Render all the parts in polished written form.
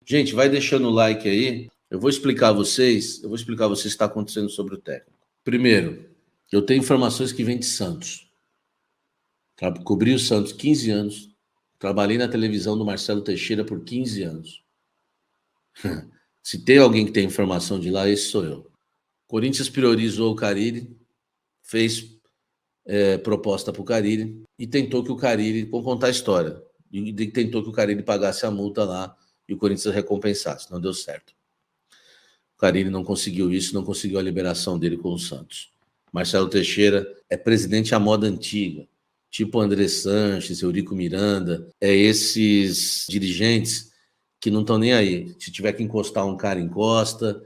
Gente, vai deixando o like aí. Eu vou explicar a vocês o que está acontecendo sobre o técnico. Primeiro, eu tenho informações que vêm de Santos. Cobri o Santos 15 anos. Trabalhei na televisão do Marcelo Teixeira por 15 anos. Se tem alguém que tem informação de lá, esse sou eu. Corinthians priorizou o Carille, fez proposta para o Carille e tentou que o Carille, vou contar a história, e tentou que o Carille pagasse a multa lá e o Corinthians recompensasse. Não deu certo. O Carille não conseguiu isso, não conseguiu a liberação dele com o Santos. Marcelo Teixeira é presidente à moda antiga, tipo André Sanches, Eurico Miranda, esses dirigentes que não estão nem aí. Se tiver que encostar um cara, encosta,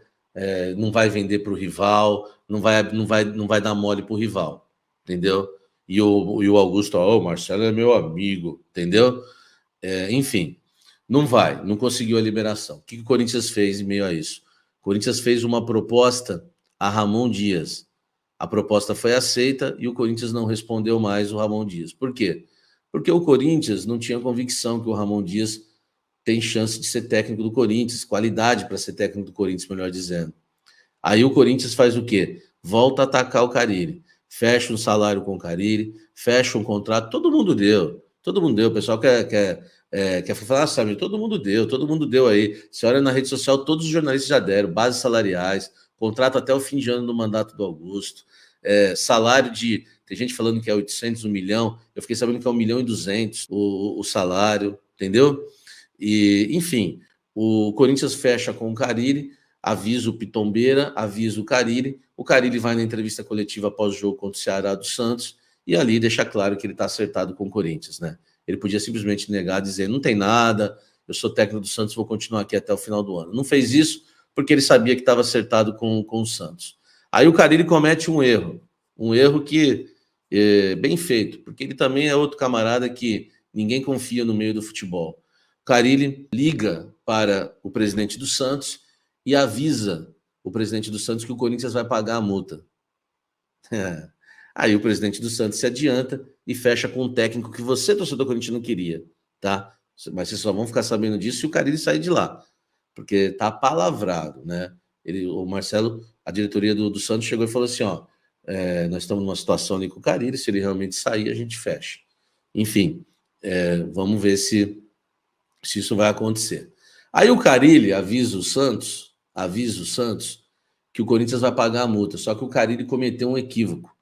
não vai vender para o rival, não vai dar mole para o rival, entendeu? E o Augusto, o Marcelo é meu amigo, entendeu? Enfim, não conseguiu a liberação. O que o Corinthians fez em meio a isso? O Corinthians fez uma proposta a Ramon Dias. A proposta foi aceita e o Corinthians não respondeu mais o Ramon Dias. Por quê? Porque o Corinthians não tinha convicção que o Ramon Dias tem chance de ser técnico do Corinthians, qualidade para ser técnico do Corinthians, melhor dizendo. Aí o Corinthians faz o quê? Volta a atacar o Carille. Fecha um salário com o Carille, fecha um contrato, todo mundo deu. O pessoal quer falar, sabe, todo mundo deu aí. Você olha na rede social, todos os jornalistas já deram, bases salariais, contrato até o fim de ano do mandato do Augusto, salário de... Tem gente falando que é 800, 1 milhão, eu fiquei sabendo que é 1.200.000 o salário, entendeu? E, enfim, o Corinthians fecha com o Carille, avisa o Pitombeira, avisa o Carille vai na entrevista coletiva após o jogo contra o Ceará do Santos, e ali deixa claro que ele está acertado com o Corinthians, né? Ele podia simplesmente negar, dizer, não tem nada, eu sou técnico do Santos, vou continuar aqui até o final do ano. Não fez isso porque ele sabia que estava acertado com o Santos. Aí o Carille comete um erro que é bem feito, porque ele também é outro camarada que ninguém confia no meio do futebol. O Carille liga para o presidente do Santos e avisa o presidente do Santos que o Corinthians vai pagar a multa. Aí o presidente do Santos se adianta e fecha com um técnico que você, torcedor corintiano, não queria, tá? Mas vocês só vão ficar sabendo disso se o Carille sair de lá, porque tá palavrado, né? O Marcelo, a diretoria do Santos chegou e falou assim, nós estamos numa situação ali com o Carille, se ele realmente sair, a gente fecha. Enfim, vamos ver se isso vai acontecer. Aí o Carille avisa o Santos que o Corinthians vai pagar a multa, só que o Carille cometeu um equívoco.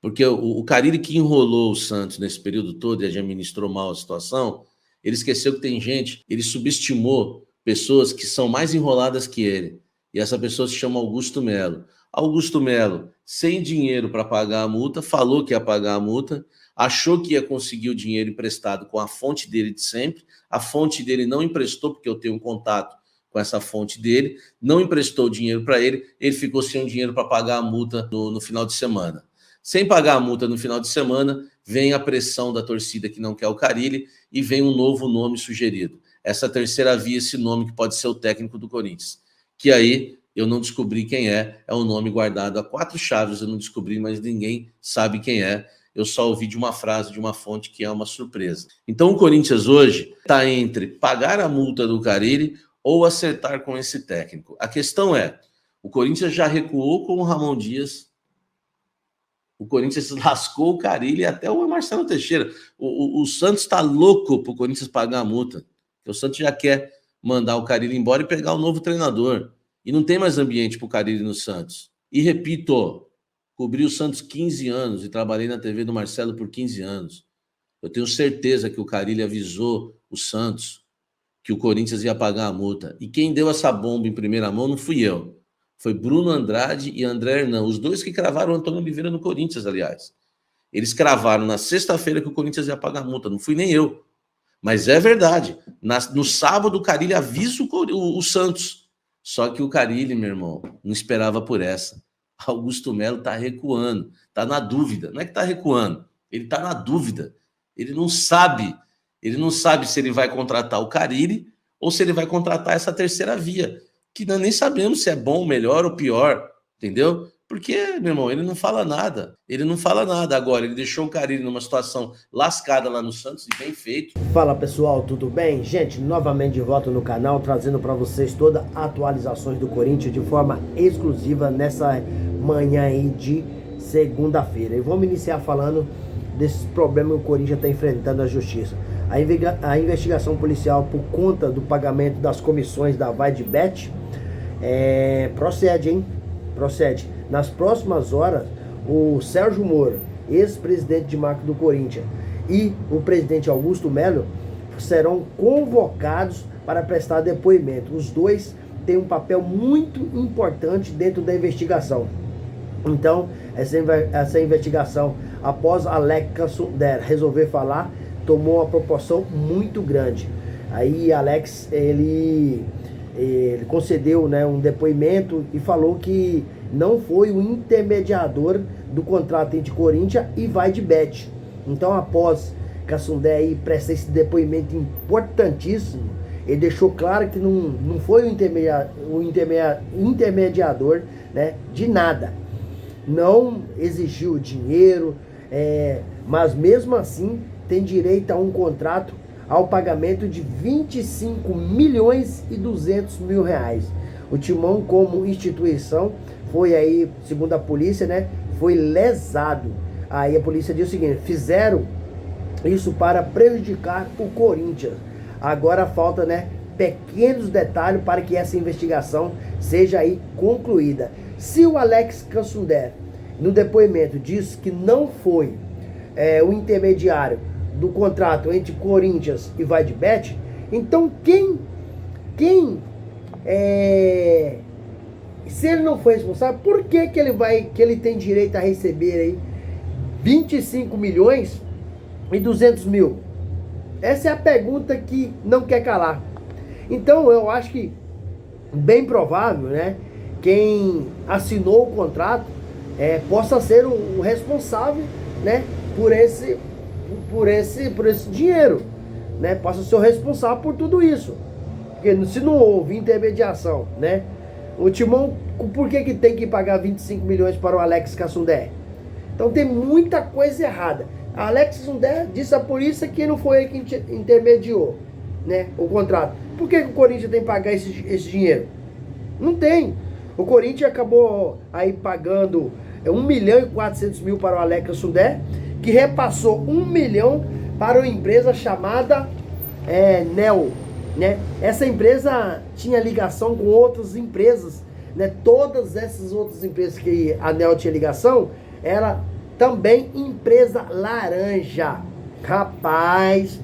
Porque o Carille que enrolou o Santos nesse período todo e administrou mal a situação, ele esqueceu que tem gente, ele subestimou pessoas que são mais enroladas que ele. E essa pessoa se chama Augusto Melo. Augusto Melo, sem dinheiro para pagar a multa, falou que ia pagar a multa, achou que ia conseguir o dinheiro emprestado com a fonte dele de sempre, a fonte dele não emprestou, porque eu tenho um contato com essa fonte dele, não emprestou o dinheiro para ele ficou sem o dinheiro para pagar a multa no final de semana. Sem pagar a multa no final de semana, vem a pressão da torcida que não quer o Carille e vem um novo nome sugerido. Essa terceira via, esse nome que pode ser o técnico do Corinthians. Que aí eu não descobri quem é um nome guardado a 4 chaves, eu não descobri, mas ninguém sabe quem é. Eu só ouvi de uma frase, de uma fonte que é uma surpresa. Então o Corinthians hoje está entre pagar a multa do Carille ou acertar com esse técnico. A questão é, o Corinthians já recuou com o Ramon Dias, o Corinthians lascou o Carille e até o Marcelo Teixeira. O Santos está louco para o Corinthians pagar a multa. O Santos já quer mandar o Carille embora e pegar um novo treinador. E não tem mais ambiente para o Carille no Santos. E repito, cobri o Santos 15 anos e trabalhei na TV do Marcelo por 15 anos. Eu tenho certeza que o Carille avisou o Santos que o Corinthians ia pagar a multa. E quem deu essa bomba em primeira mão não fui eu. Foi Bruno Andrade e André Hernan, os dois que cravaram o Antônio Oliveira no Corinthians, aliás. Eles cravaram na sexta-feira que o Corinthians ia pagar a multa, não fui nem eu. Mas é verdade. No sábado, o Carille avisa o Santos. Só que o Carille, meu irmão, não esperava por essa. Augusto Melo está recuando, está na dúvida. Não é que está recuando, ele está na dúvida. Ele não sabe se ele vai contratar o Carille ou se ele vai contratar essa terceira via, que nós nem sabemos se é bom, melhor ou pior, entendeu? Porque, meu irmão, ele não fala nada. Ele não fala nada agora. Ele deixou o Carille numa situação lascada lá no Santos e bem feito. Fala pessoal, tudo bem? Gente, novamente de volta no canal, trazendo para vocês todas as atualizações do Corinthians de forma exclusiva nessa manhã aí de segunda-feira. E vamos iniciar falando desse problema que o Corinthians está enfrentando na justiça. A investigação policial por conta do pagamento das comissões da VaideBet procede, hein? Procede. Nas próximas horas, o Sérgio Moro, ex-presidente de marketing do Corinthians, e o presidente Augusto Melo serão convocados para prestar depoimento. Os dois têm um papel muito importante dentro da investigação. Então, essa investigação, após Alex Cassundé resolver falar, tomou uma proporção muito grande. Aí Alex, ele concedeu, né, um depoimento e falou que não foi o intermediador do contrato entre Corinthians e VaideBet. Então, após Cassundé aí prestar esse depoimento importantíssimo, ele deixou claro que não foi o intermediador, né, de nada. Não exigiu dinheiro, mas mesmo assim tem direito a um contrato ao pagamento de 25 milhões e 200 mil reais. O Timão, como instituição, foi aí, segundo a polícia, né, foi lesado. Aí a polícia diz o seguinte: fizeram isso para prejudicar o Corinthians. Agora falta, né, pequenos detalhes para que essa investigação seja aí concluída. Se o Alex Cassundé, no depoimento, diz que não foi o intermediário do contrato entre Corinthians e VaideBet, então se ele não foi responsável, por que ele tem direito a receber aí 25 milhões e 200 mil? Essa é a pergunta que não quer calar. Então eu acho que bem provável, né, quem assinou o contrato possa ser o responsável, né, por esse dinheiro, né, possa ser o responsável por tudo isso. Porque se não houve intermediação, né, o Timão, por que tem que pagar 25 milhões para o Alex Cassundé? Então tem muita coisa errada. A Alex Cassundé disse à polícia que não foi ele que intermediou, né, o contrato. Por que o Corinthians tem que pagar esse dinheiro? Não tem. O Corinthians acabou aí pagando 1 milhão e 400 mil para o Alex Cassundé, que repassou 1 milhão para uma empresa chamada NEL, né? Essa empresa tinha ligação com outras empresas, né? Todas essas outras empresas que a NEL tinha ligação, era também empresa laranja. Rapaz,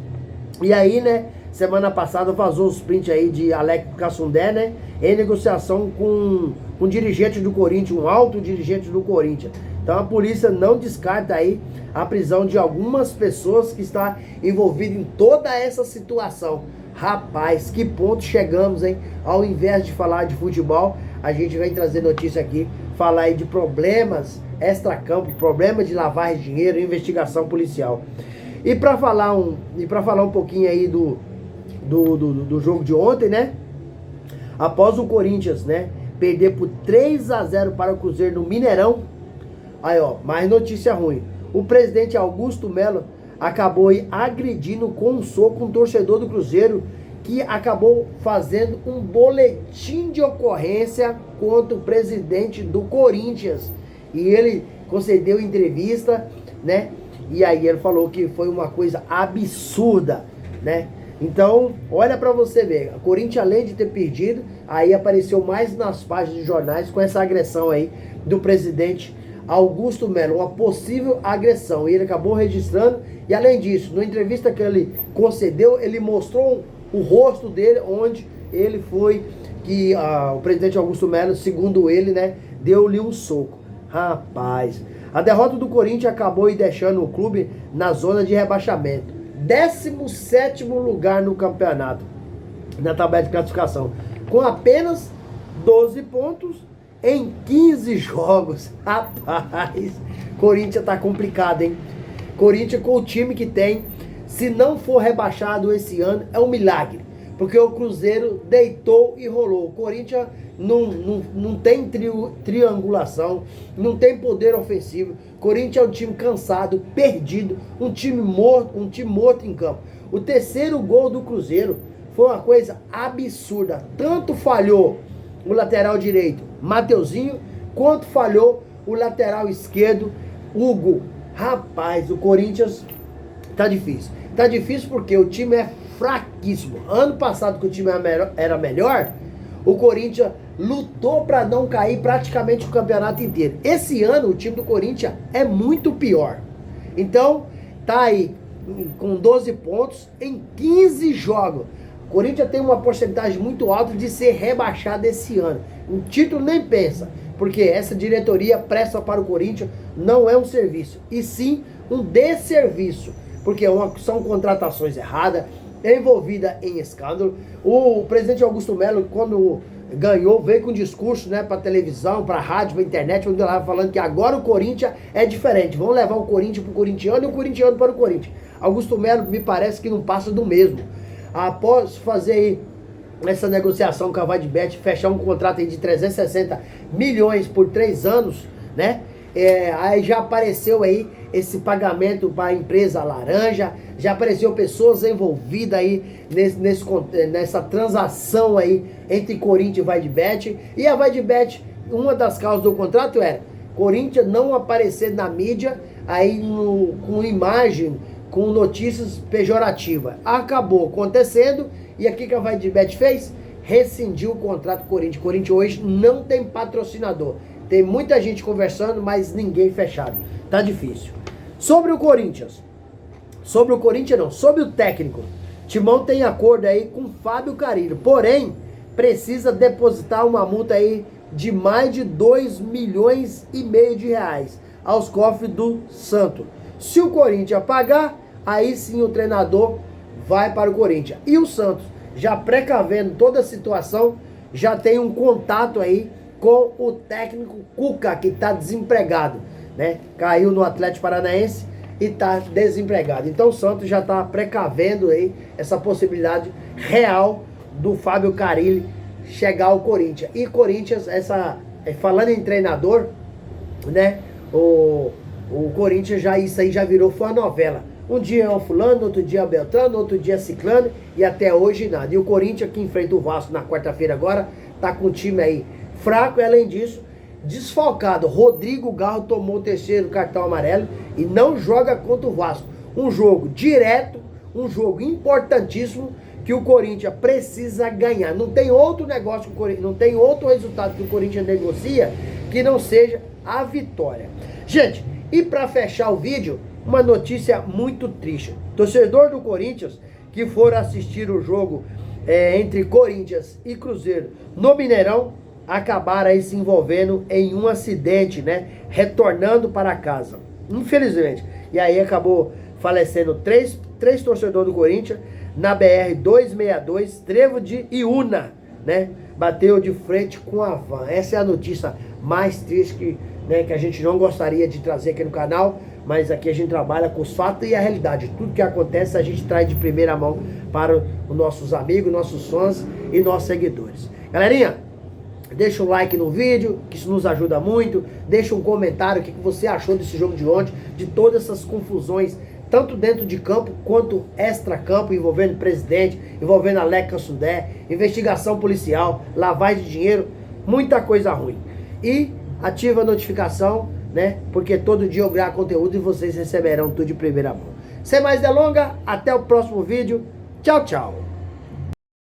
e aí, né, semana passada vazou os prints aí de Alex Cassundé, né, em negociação com um dirigente do Corinthians, um alto dirigente do Corinthians. Então a polícia não descarta aí a prisão de algumas pessoas que estão envolvidas em toda essa situação. Rapaz, que ponto chegamos, hein? Ao invés de falar de futebol, a gente vai trazer notícia aqui, falar aí de problemas extracampo, problemas de lavagem de dinheiro, investigação policial. E para falar um pouquinho aí do jogo de ontem, né? Após o Corinthians, né, perder por 3-0 para o Cruzeiro no Mineirão. Aí, ó, mais notícia ruim. O presidente Augusto Melo acabou aí agredindo com um soco um torcedor do Cruzeiro, que acabou fazendo um boletim de ocorrência contra o presidente do Corinthians. E ele concedeu entrevista, né? E aí ele falou que foi uma coisa absurda, né? Então, olha pra você ver, o Corinthians, além de ter perdido, aí apareceu mais nas páginas de jornais com essa agressão aí do presidente Augusto Melo, uma possível agressão. E ele acabou registrando, e além disso, na entrevista que ele concedeu, ele mostrou o rosto dele, onde ele foi, que o presidente Augusto Melo, segundo ele, né, deu-lhe um soco. Rapaz, a derrota do Corinthians acabou aí deixando o clube na zona de rebaixamento. 17º lugar no campeonato, na tabela de classificação, com apenas 12 pontos em 15 jogos. Rapaz, Corinthians tá complicado, hein? Corinthians, com o time que tem, se não for rebaixado esse ano, é um milagre. porque o Cruzeiro deitou e rolou. O Corinthians não tem triangulação, não tem poder ofensivo. O Corinthians é um time cansado, perdido, um time morto em campo. O terceiro gol do Cruzeiro foi uma coisa absurda. Tanto falhou o lateral direito, Mateuzinho, quanto falhou o lateral esquerdo, Hugo. Rapaz, o Corinthians tá difícil. Tá difícil porque o time é fraquíssimo. Ano passado, que o time era melhor, o Corinthians lutou para não cair praticamente o campeonato inteiro. Esse ano, o time do Corinthians é muito pior. Então, tá aí com 12 pontos em 15 jogos. O Corinthians tem uma porcentagem muito alta de ser rebaixado esse ano. Um título nem pensa, porque essa diretoria presta para o Corinthians não é um serviço, e sim um desserviço, porque são contratações erradas, é envolvida em escândalo. O presidente Augusto Melo, quando ganhou, veio com um discurso, né, para televisão, para rádio, para internet, falando que agora o Corinthians é diferente, vão levar o Corinthians para o corintiano e o corintiano para o Corinthians. Augusto Melo me parece que não passa do mesmo. Após fazer aí essa negociação com a Vadibet, fechar um contrato aí de 360 milhões por 3 anos, né? Aí já apareceu aí esse pagamento para a empresa laranja, já apareceu pessoas envolvidas aí nessa transação aí entre Corinthians e Vadibet. E a Vadibet, uma das causas do contrato era Corinthians não aparecer na mídia aí com imagem, com notícias pejorativas. Acabou acontecendo, e aqui que a Vadibet fez? Rescindiu o contrato com o Corinthians. O Corinthians hoje não tem patrocinador. Tem muita gente conversando, mas ninguém fechado. Tá difícil. Sobre o Corinthians não, sobre o técnico. Timão tem acordo aí com Fábio Carille, porém, precisa depositar uma multa aí de mais de 2,5 milhões de reais aos cofres do Santos. Se o Corinthians pagar, aí sim o treinador vai para o Corinthians. E o Santos, já precavendo toda a situação, já tem um contato aí com o técnico Cuca, que está desempregado, né? Caiu no Atlético Paranaense e está desempregado. Então o Santos já está precavendo aí essa possibilidade real do Fábio Carille chegar ao Corinthians. E Corinthians, falando em treinador, né? O Corinthians isso aí já virou, foi uma novela. Um dia é o fulano, outro dia é o Beltrano, outro dia é ciclano, e até hoje nada. E o Corinthians, que enfrenta o Vasco na quarta-feira agora, tá com o time aí fraco, e além disso, desfalcado. Rodrigo Garro tomou o 3º cartão amarelo e não joga contra o Vasco. Um jogo direto, um jogo importantíssimo que o Corinthians precisa ganhar. Não tem outro negócio, não tem outro resultado que o Corinthians negocia que não seja a vitória. Gente, e para fechar o vídeo, uma notícia muito triste. Torcedor do Corinthians que for assistir o jogo entre Corinthians e Cruzeiro no Mineirão, acabaram aí se envolvendo em um acidente, né? Retornando para casa, infelizmente. E aí acabou falecendo três torcedores do Corinthians na BR-262, trevo de Iuna, né? Bateu de frente com a van. Essa é a notícia mais triste que a gente não gostaria de trazer aqui no canal, mas aqui a gente trabalha com os fatos e a realidade. Tudo que acontece a gente traz de primeira mão para os nossos amigos, nossos fãs e nossos seguidores. Galerinha, deixa um like no vídeo, que isso nos ajuda muito. Deixa um comentário, o que você achou desse jogo de ontem, de todas essas confusões, tanto dentro de campo quanto extra-campo, envolvendo presidente, envolvendo Alex Cassundé, investigação policial, lavagem de dinheiro, muita coisa ruim. E ativa a notificação, né? Porque todo dia eu gravo conteúdo e vocês receberão tudo de primeira mão. Sem mais delongas, até o próximo vídeo. Tchau, tchau.